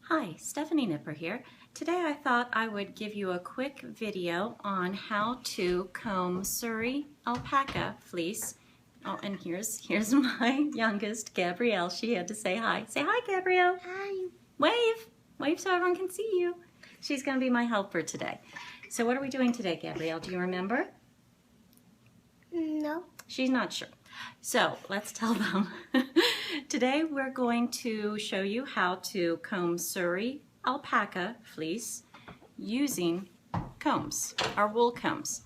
Hi, Stephanie Nipper here. Today I thought I would give you a quick video on how to comb Suri Alpaca fleece. Oh, and here's my youngest, Gabrielle. She had to say hi. Say hi, Gabrielle. Hi. Wave. Wave so everyone can see you. She's going to be my helper today. So what are we doing today, Gabrielle? Do you remember? No. She's not sure. So let's tell them. Today we're going to show you how to comb Suri Alpaca fleece using combs, our wool combs.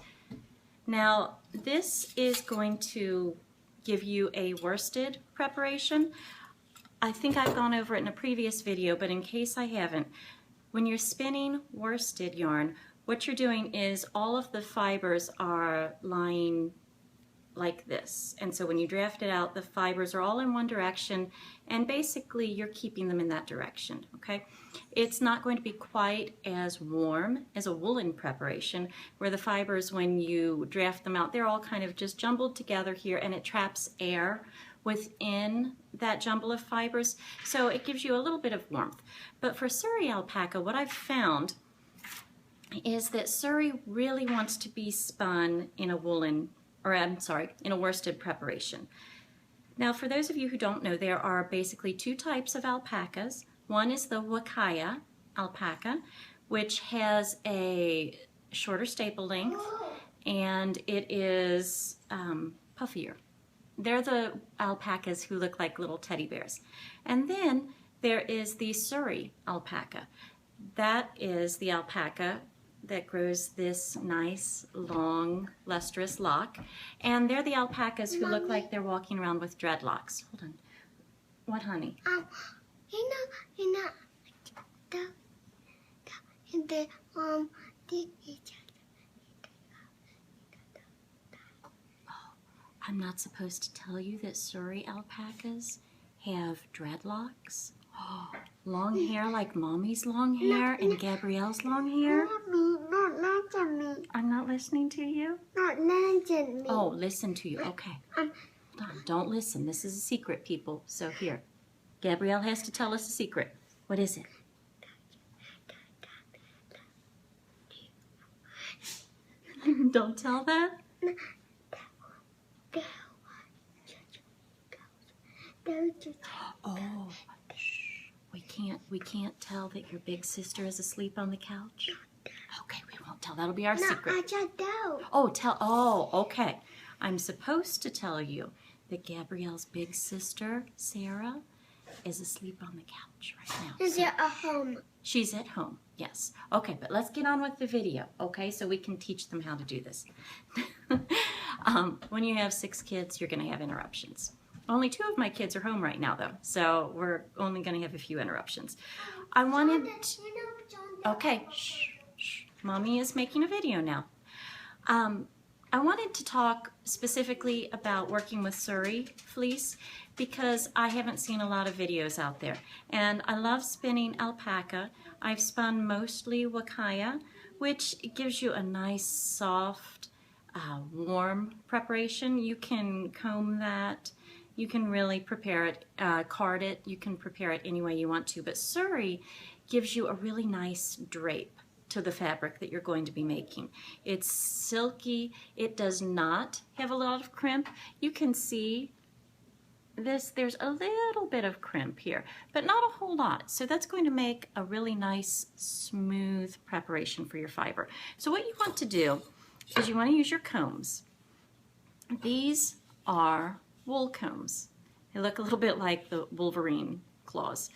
Now this is going to give you a worsted preparation. I think I've gone over it in a previous video, but in case I haven't, when you're spinning worsted yarn, what you're doing is all of the fibers are lying like this, and so when you draft it out, the fibers are all in one direction, and basically you're keeping them in that direction. Okay, it's not going to be quite as warm as a woolen preparation, where the fibers, when you draft them out, they're all kind of just jumbled together here, and it traps air within that jumble of fibers, so it gives you a little bit of warmth. But for Suri Alpaca, what I've found is that Suri really wants to be spun in a in a worsted preparation. Now, for those of you who don't know, there are basically two types of alpacas. One is the Wakaya alpaca, which has a shorter staple length, and it is puffier. They're the alpacas who look like little teddy bears. And then there is the Suri alpaca. That is the alpaca that grows this nice, long, lustrous lock. And they're the alpacas who look like they're walking around with dreadlocks. Hold on. What, honey? Oh, I'm not supposed to tell you that Suri alpacas have dreadlocks? Oh, long hair like Mommy's long hair and Gabrielle's long hair? Not me. I'm not listening to you? Not me. Oh, listen to you. Okay. Hold on. Don't listen. This is a secret, people. So here, Gabrielle has to tell us a secret. What is it? Don't tell that? Oh, shh. We can't tell that your big sister is asleep on the couch? Okay, we won't tell. That'll be our secret. I just don't. Oh, okay. I'm supposed to tell you that Gabrielle's big sister, Sarah, is asleep on the couch right now. Is it at home? She's at home, yes. Okay, but let's get on with the video, okay? So we can teach them how to do this. When you have 6 kids, you're going to have interruptions. Only 2 of my kids are home right now, though, so we're only going to have a few interruptions. I wanted to... Okay, shh. Mommy is making a video now. I wanted to talk specifically about working with Suri fleece because I haven't seen a lot of videos out there. And I love spinning alpaca. I've spun mostly Wakaya, which gives you a nice, soft, warm preparation. You can comb that. You can really prepare it, card it. You can prepare it any way you want to. But Suri gives you a really nice drape to the fabric that you're going to be making. It's silky. It does not have a lot of crimp. You can see this, there's a little bit of crimp here, but not a whole lot. So that's going to make a really nice, smooth preparation for your fiber. So what you want to do is you want to use your combs. These are wool combs. They look a little bit like the Wolverine claws.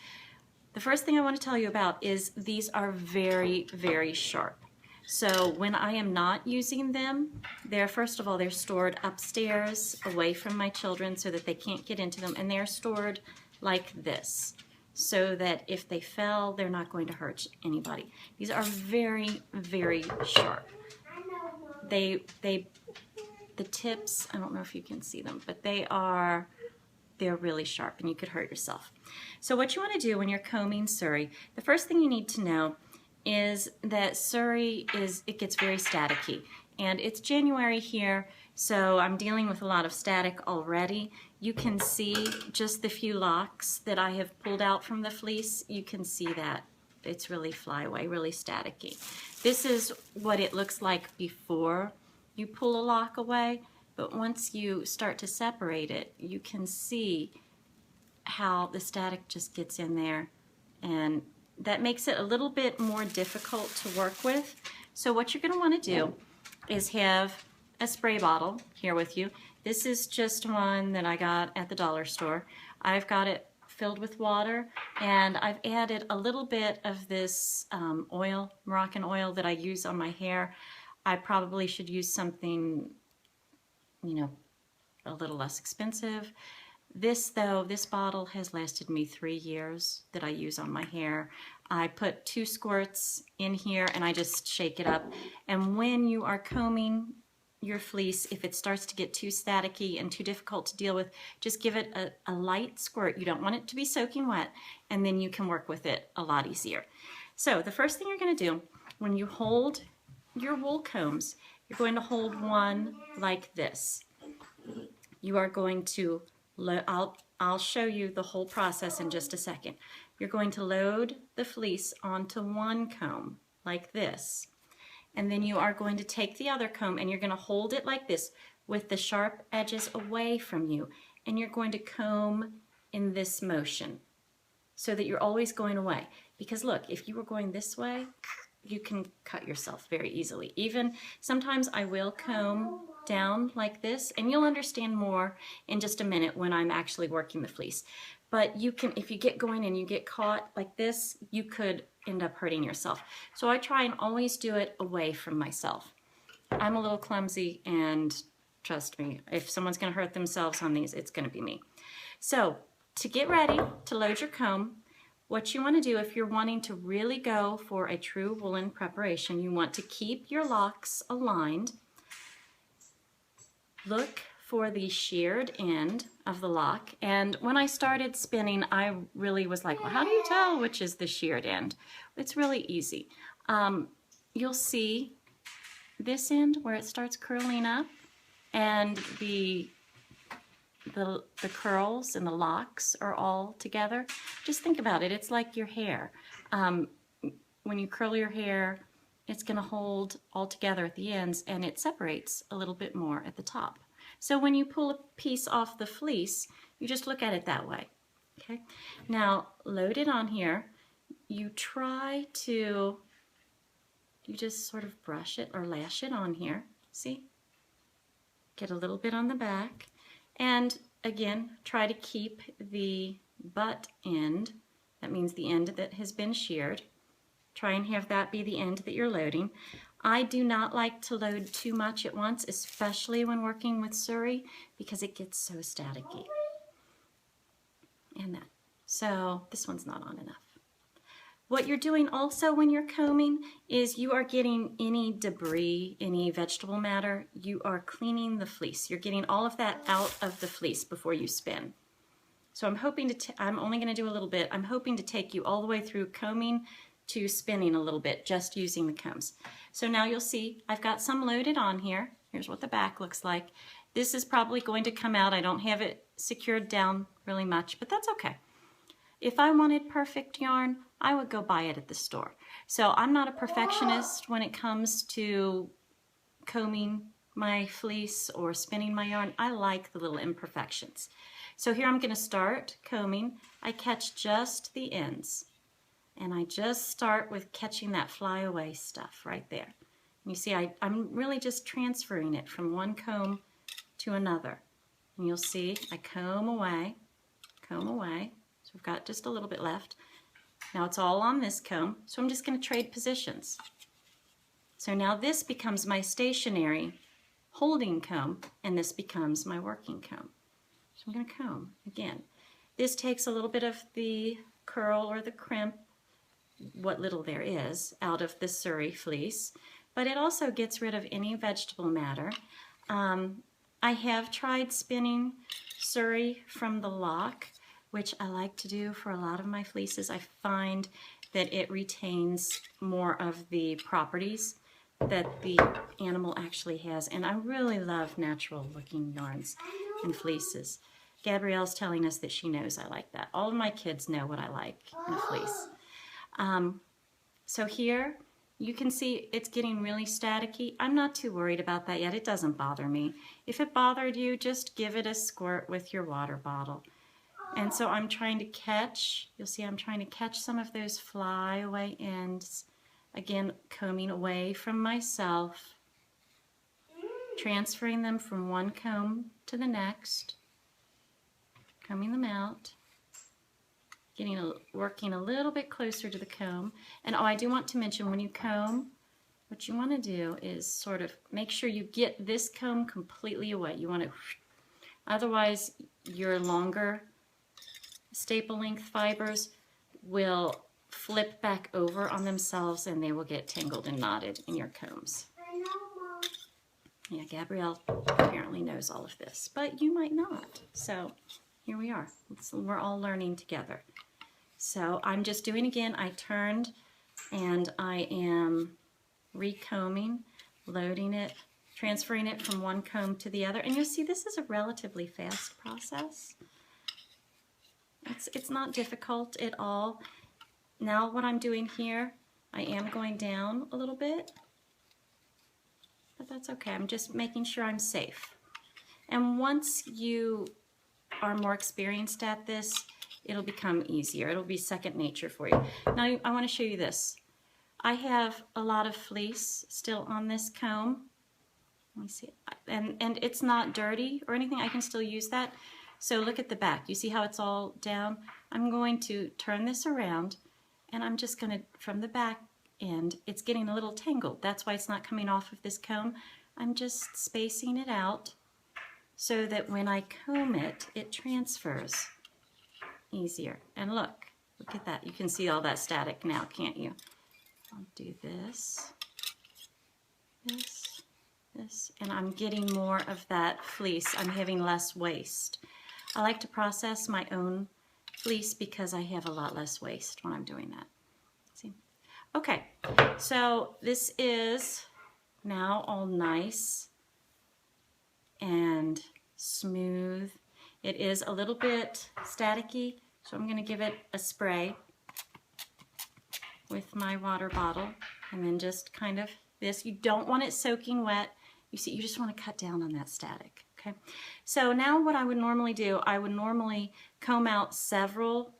The first thing I want to tell you about is these are very, very sharp. So when I am not using them, first of all, they're stored upstairs away from my children so that they can't get into them, and they're stored like this so that if they fell, they're not going to hurt anybody. These are very, very sharp. The tips, I don't know if you can see them, but they're really sharp and you could hurt yourself. So what you want to do when you're combing Suri, the first thing you need to know is that Suri gets very staticky. And it's January here, so I'm dealing with a lot of static already. You can see just the few locks that I have pulled out from the fleece. You can see that it's really flyaway, really staticky. This is what it looks like before you pull a lock away, but once you start to separate it, you can see how the static just gets in there, and that makes it a little bit more difficult to work with. So what you're going to want to do is have a spray bottle here with you. This is just one that I got at the dollar store. I've got it filled with water, and I've added a little bit of this oil, Moroccan oil, that I use on my hair. I probably should use something, you know, a little less expensive. This though, this bottle has lasted me 3 years that I use on my hair. I put 2 squirts in here and I just shake it up. And when you are combing your fleece, if it starts to get too staticky and too difficult to deal with, just give it a light squirt. You don't want it to be soaking wet, and then you can work with it a lot easier. So the first thing you're going to do when you hold your wool combs, you're going to hold one like this. You are going to, I'll show you the whole process in just a second. You're going to load the fleece onto one comb like this. And then you are going to take the other comb and you're going to hold it like this with the sharp edges away from you. And you're going to comb in this motion so that you're always going away. Because look, if you were going this way, you can cut yourself very easily. Even sometimes I will comb down like this, and you'll understand more in just a minute when I'm actually working the fleece. But you can, if you get going and you get caught like this, you could end up hurting yourself. So I try and always do it away from myself. I'm a little clumsy, and trust me, if someone's going to hurt themselves on these, it's going to be me. So to get ready to load your comb, what you want to do if you're wanting to really go for a true woolen preparation, you want to keep your locks aligned. Look for the sheared end of the lock. And when I started spinning, I really was like, well, how do you tell which is the sheared end? It's really easy. You'll see this end where it starts curling up, and the curls and the locks are all together. Just think about it. It's like your hair. When you curl your hair, it's going to hold all together at the ends, and it separates a little bit more at the top. So when you pull a piece off the fleece, you just look at it that way. Okay. Now load it on here. You just sort of brush it or lash it on here. See? Get a little bit on the back. And again, try to keep the butt end, that means the end that has been sheared. Try and have that be the end that you're loading. I do not like to load too much at once, especially when working with Suri, because it gets so staticky. And that. So this one's not on enough. What you're doing also when you're combing is you are getting any debris, any vegetable matter, you are cleaning the fleece. You're getting all of that out of the fleece before you spin. So I'm hoping to, I'm only going to do a little bit. I'm hoping to take you all the way through combing to spinning a little bit, just using the combs. So now you'll see I've got some loaded on here. Here's what the back looks like. This is probably going to come out. I don't have it secured down really much, but that's okay. If I wanted perfect yarn, I would go buy it at the store. So I'm not a perfectionist when it comes to combing my fleece or spinning my yarn. I like the little imperfections. So here I'm going to start combing. I catch just the ends. And I just start with catching that flyaway stuff right there. And you see I'm really just transferring it from one comb to another. And you'll see I comb away. So we've got just a little bit left. Now it's all on this comb, so I'm just going to trade positions. So now this becomes my stationary holding comb, and this becomes my working comb. So I'm going to comb again. This takes a little bit of the curl or the crimp, what little there is, out of the Suri fleece, but it also gets rid of any vegetable matter. I have tried spinning Suri from the lock, which I like to do for a lot of my fleeces. I find that it retains more of the properties that the animal actually has, and I really love natural looking yarns and fleeces. Gabrielle's telling us that she knows I like that. All of my kids know what I like in a fleece. So here you can see it's getting really staticky. I'm not too worried about that yet. It doesn't bother me. If it bothered you, just give it a squirt with your water bottle. And so I'm trying to catch, you'll see I'm trying to catch some of those flyaway ends. Again, combing away from myself, transferring them from one comb to the next, combing them out, working a little bit closer to the comb. And oh, I do want to mention, when you comb, what you want to do is sort of make sure you get this comb completely away. You want to, otherwise your longer staple length fibers will flip back over on themselves and they will get tangled and knotted in your combs. I know, Mom. Yeah, Gabrielle apparently knows all of this, but you might not. So here we are. We're all learning together. So I'm just doing again, I turned and I am recombing, loading it, transferring it from one comb to the other. And you'll see this is a relatively fast process. It's not difficult at all. Now what I'm doing here, I am going down a little bit, but that's okay. I'm just making sure I'm safe. And once you are more experienced at this, it'll become easier. It'll be second nature for you. Now I want to show you this. I have a lot of fleece still on this comb. Let me see. And it's not dirty or anything. I can still use that. So look at the back. You see how it's all down? I'm going to turn this around and I'm just going to, from the back end, it's getting a little tangled. That's why it's not coming off of this comb. I'm just spacing it out so that when I comb it, it transfers easier. And look at that. You can see all that static now, can't you? I'll do this, this, and I'm getting more of that fleece. I'm having less waste. I like to process my own fleece because I have a lot less waste when I'm doing that. See? Okay, so this is now all nice and smooth. It is a little bit staticky, so I'm going to give it a spray with my water bottle, and then just kind of this. You don't want it soaking wet. You see, you just want to cut down on that static. Okay, so now what I would normally do, I would normally comb out several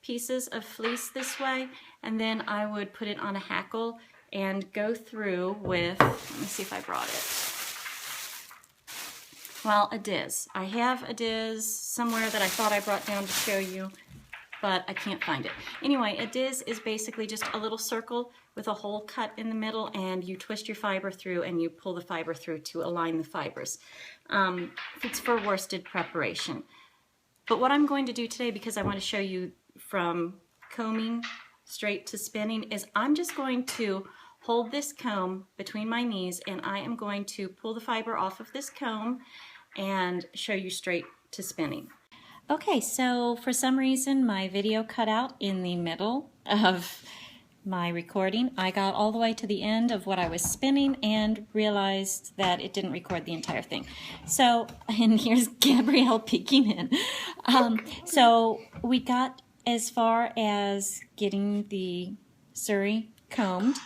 pieces of fleece this way, and then I would put it on a hackle and go through with, let me see if I brought it. Well, a diz. I have a diz somewhere that I thought I brought down to show you, but I can't find it. Anyway, a diz is basically just a little circle with a hole cut in the middle, and you twist your fiber through and you pull the fiber through to align the fibers. It's for worsted preparation. But what I'm going to do today, because I want to show you from combing straight to spinning, is I'm just going to hold this comb between my knees and I am going to pull the fiber off of this comb and show you straight to spinning. Okay, so for some reason my video cut out in the middle of my recording. I got all the way to the end of what I was spinning and realized that it didn't record the entire thing. So, and here's Gabrielle peeking in. So we got as far as getting the Suri combed,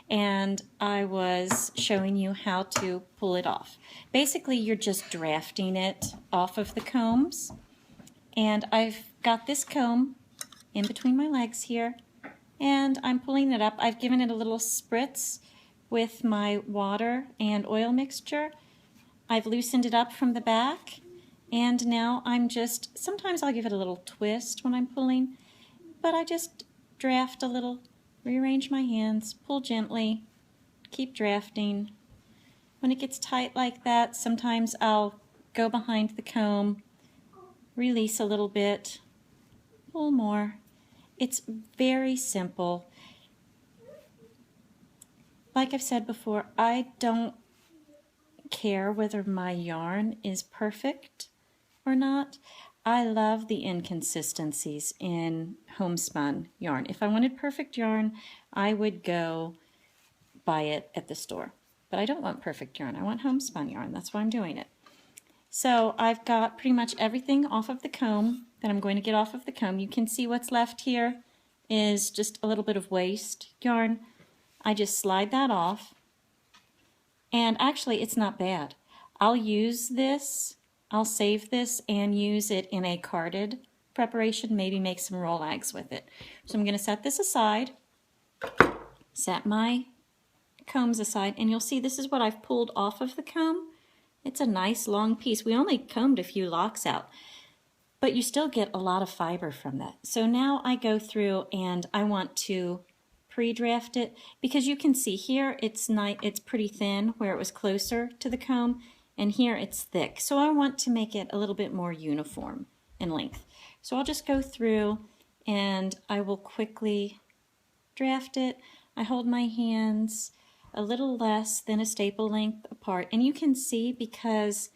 and I was showing you how to pull it off. Basically, you're just drafting it off of the combs. And I've got this comb in between my legs here, and I'm pulling it up. I've given it a little spritz with my water and oil mixture. I've loosened it up from the back, and now I'm just, sometimes I'll give it a little twist when I'm pulling, but I just draft a little, rearrange my hands, pull gently, keep drafting. When it gets tight like that, sometimes I'll go behind the comb, release a little bit, pull more. It's very simple. Like I've said before, I don't care whether my yarn is perfect or not. I love the inconsistencies in homespun yarn. If I wanted perfect yarn, I would go buy it at the store. But I don't want perfect yarn. I want homespun yarn. That's why I'm doing it. So I've got pretty much everything off of the comb that I'm going to get off of the comb. You can see what's left here is just a little bit of waste yarn. I just slide that off, and actually it's not bad. I'll use this, I'll save this and use it in a carded preparation, maybe make some roll eggs with it. So I'm going to set this aside, set my combs aside, and you'll see this is what I've pulled off of the comb. It's a nice long piece. We only combed a few locks out, but you still get a lot of fiber from that. So now I go through and I want to pre-draft it, because you can see here it's pretty thin where it was closer to the comb, and here it's thick. So I want to make it a little bit more uniform in length. So I'll just go through and I will quickly draft it. I hold my hands a little less than a staple length apart, and you can see because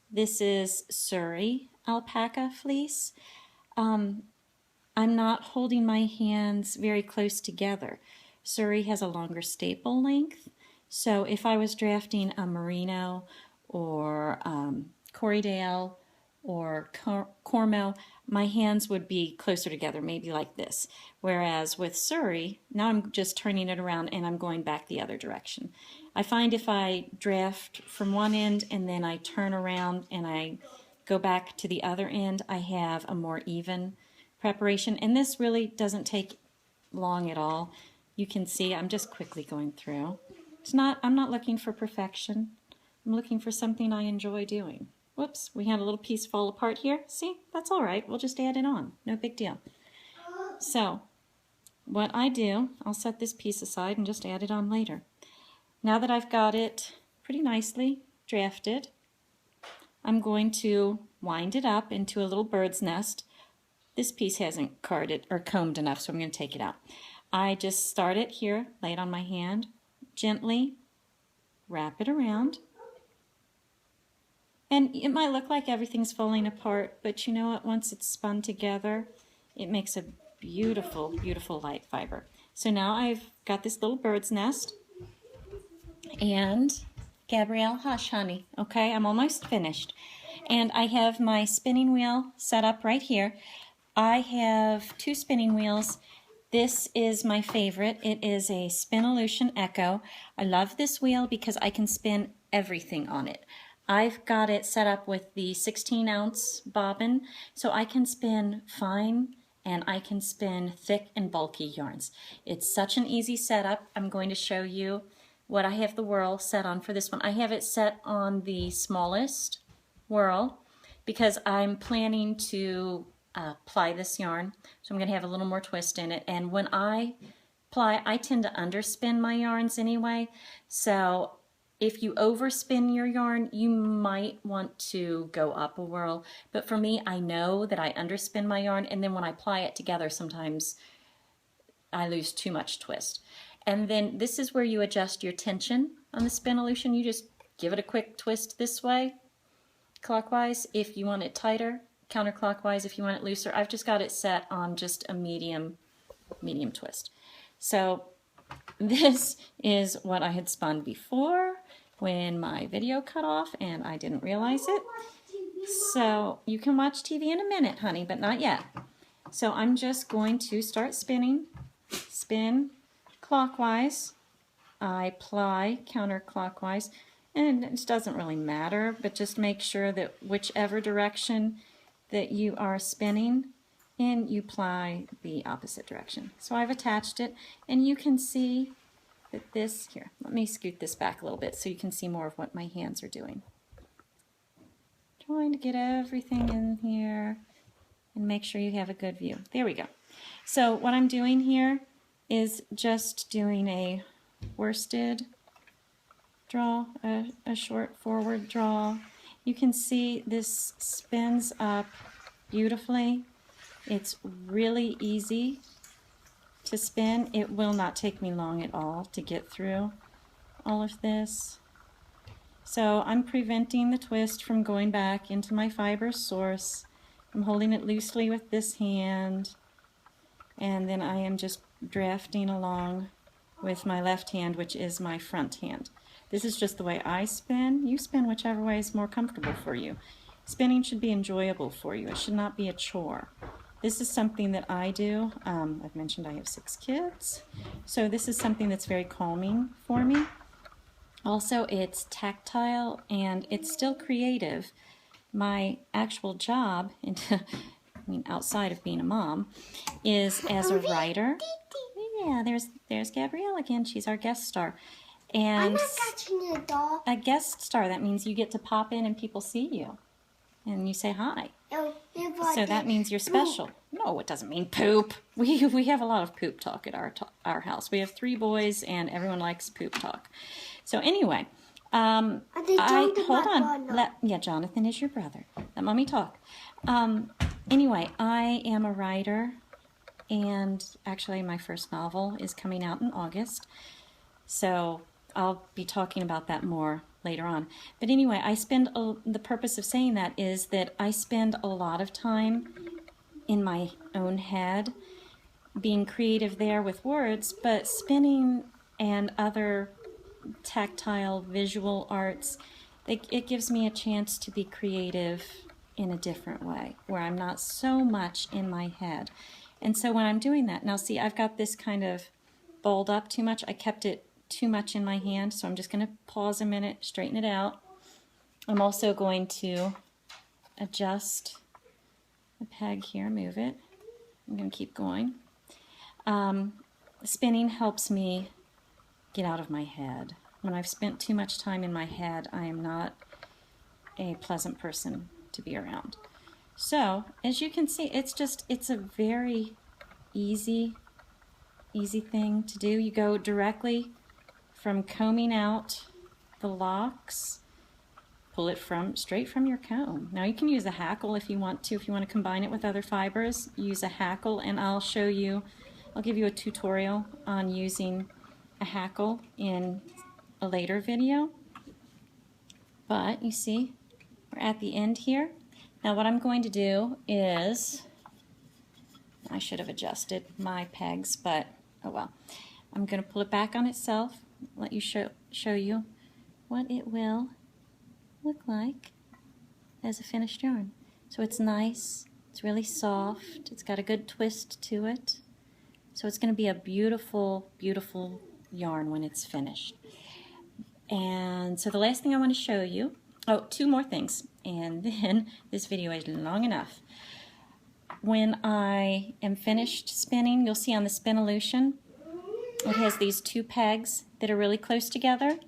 this is Suri Alpaca fleece, I'm not holding my hands very close together. Suri has a longer staple length, so if I was drafting a merino or Corriedale or Cormo, my hands would be closer together, maybe like this. Whereas with Suri, now I'm just turning it around and I'm going back the other direction. I find if I draft from one end and then I turn around and I go back to the other end, I have a more even preparation. And this really doesn't take long at all. You can see I'm just quickly going through. I'm not looking for perfection. I'm looking for something I enjoy doing. Whoops, we had a little piece fall apart here. See, that's all right. We'll just add it on. No big deal. So what I do, I'll set this piece aside and just add it on later. Now that I've got it pretty nicely drafted, I'm going to wind it up into a little bird's nest. This piece hasn't carded or combed enough, so I'm going to take it out. I just start it here, lay it on my hand, gently wrap it around. And it might look like everything's falling apart, but you know what? Once it's spun together, it makes a beautiful, beautiful light fiber. So now I've got this little bird's nest. And Gabrielle, hush, honey. Okay, I'm almost finished. And I have my spinning wheel set up right here. I have 2 spinning wheels. This is my favorite. It is a Spinolution Echo. I love this wheel because I can spin everything on it. I've got it set up with the 16-ounce bobbin, so I can spin fine and I can spin thick and bulky yarns. It's such an easy setup. I'm going to show you what I have the whirl set on for this one. I have it set on the smallest whirl because I'm planning to ply this yarn, so I'm going to have a little more twist in it. And when I ply, I tend to underspin my yarns anyway, so if you overspin your yarn, you might want to go up a whirl. But for me, I know that I underspin my yarn, and then when I ply it together, sometimes I lose too much twist. And then this is where you adjust your tension on the Spinolution. You just give it a quick twist this way, clockwise if you want it tighter, counterclockwise if you want it looser. I've just got it set on just a medium twist. So this is what I had spun before when my video cut off and I didn't realize it. So you can watch TV in a minute, honey, but not yet. So I'm just going to start spinning. Spin clockwise. I ply counterclockwise. And it doesn't really matter, but just make sure that whichever direction that you are spinning in, you ply the opposite direction. So I've attached it, and you can see that this, here, let me scoot this back a little bit so you can see more of what my hands are doing. Trying to get everything in here and make sure you have a good view. There we go. So what I'm doing here is just doing a worsted draw, a short forward draw. You can see this spins up beautifully. It's really easy to spin. It will not take me long at all to get through all of this. So I'm preventing the twist from going back into my fiber source. I'm holding it loosely with this hand, and then I am just drafting along with my left hand, which is my front hand. This is just the way I spin. You spin whichever way is more comfortable for you. Spinning should be enjoyable for you. It should not be a chore. This is something that I do. I've mentioned I have 6 kids, so this is something that's very calming for me. Also, it's tactile and it's still creative. My actual job, outside of being a mom, is as a writer. Yeah, there's Gabrielle again. She's our guest star. And I'm not touching a dog. a guest star, that means you get to pop in and people see you. And you say hi. So that means you're special. No, it doesn't mean poop. We have a lot of poop talk at our house. We have 3 boys and everyone likes poop talk. So anyway, hold on. Yeah, Jonathan is your brother. Let mommy talk. Anyway, I am a writer, and actually my first novel is coming out in August. So I'll be talking about that more later on. But anyway, the purpose of saying that is that I spend a lot of time in my own head being creative there with words, but spinning and other tactile visual arts, it gives me a chance to be creative in a different way, where I'm not so much in my head. And so when I'm doing that, now see, I've got this kind of balled up too much. I kept it too much in my hand, so I'm just going to pause a minute, straighten it out. I'm also going to adjust the peg here, move it. I'm going to keep going. Spinning helps me get out of my head. When I've spent too much time in my head, I am not a pleasant person to be around. So, as you can see, it's a very easy thing to do. You go directly from combing out the locks, pull it straight from your comb. Now you can use a hackle if you want to combine it with other fibers, use a hackle, and I'll give you a tutorial on using a hackle in a later video. But you see, we're at the end here. Now what I'm going to do is, I should have adjusted my pegs, but oh well. I'm going to pull it back on itself, let you show you what it will look like as a finished yarn. So it's nice, it's really soft, it's got a good twist to it. So it's going to be a beautiful, beautiful yarn when it's finished. And so the last thing I want to show you, 2 more things, and then this video is long enough. When I am finished spinning, you'll see on the Spinolution, it has these 2 pegs that are really close together.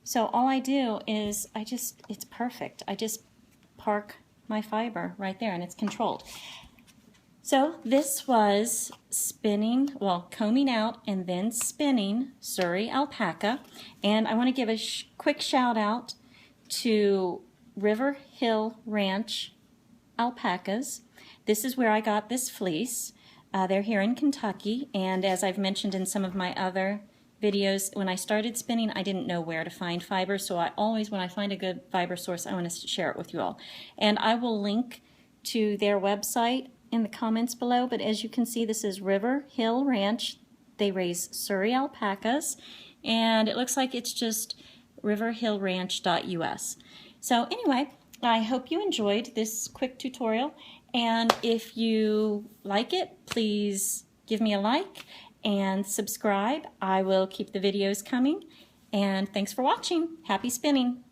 So all I do is it's perfect. I just park my fiber right there and it's controlled. So this was combing out and then spinning Suri Alpaca. And I want to give a quick shout out to River Hill Ranch Alpacas. This is where I got this fleece. They're here in Kentucky, and as I've mentioned in some of my other videos, when I started spinning, I didn't know where to find fiber, so I always, when I find a good fiber source, I want to share it with you all. And I will link to their website in the comments below, but as you can see, this is River Hill Ranch. They raise Suri alpacas, and it looks like it's just riverhillranch.us. So anyway, I hope you enjoyed this quick tutorial. And if you like it, please give me a like and subscribe. I will keep the videos coming. And thanks for watching. Happy spinning.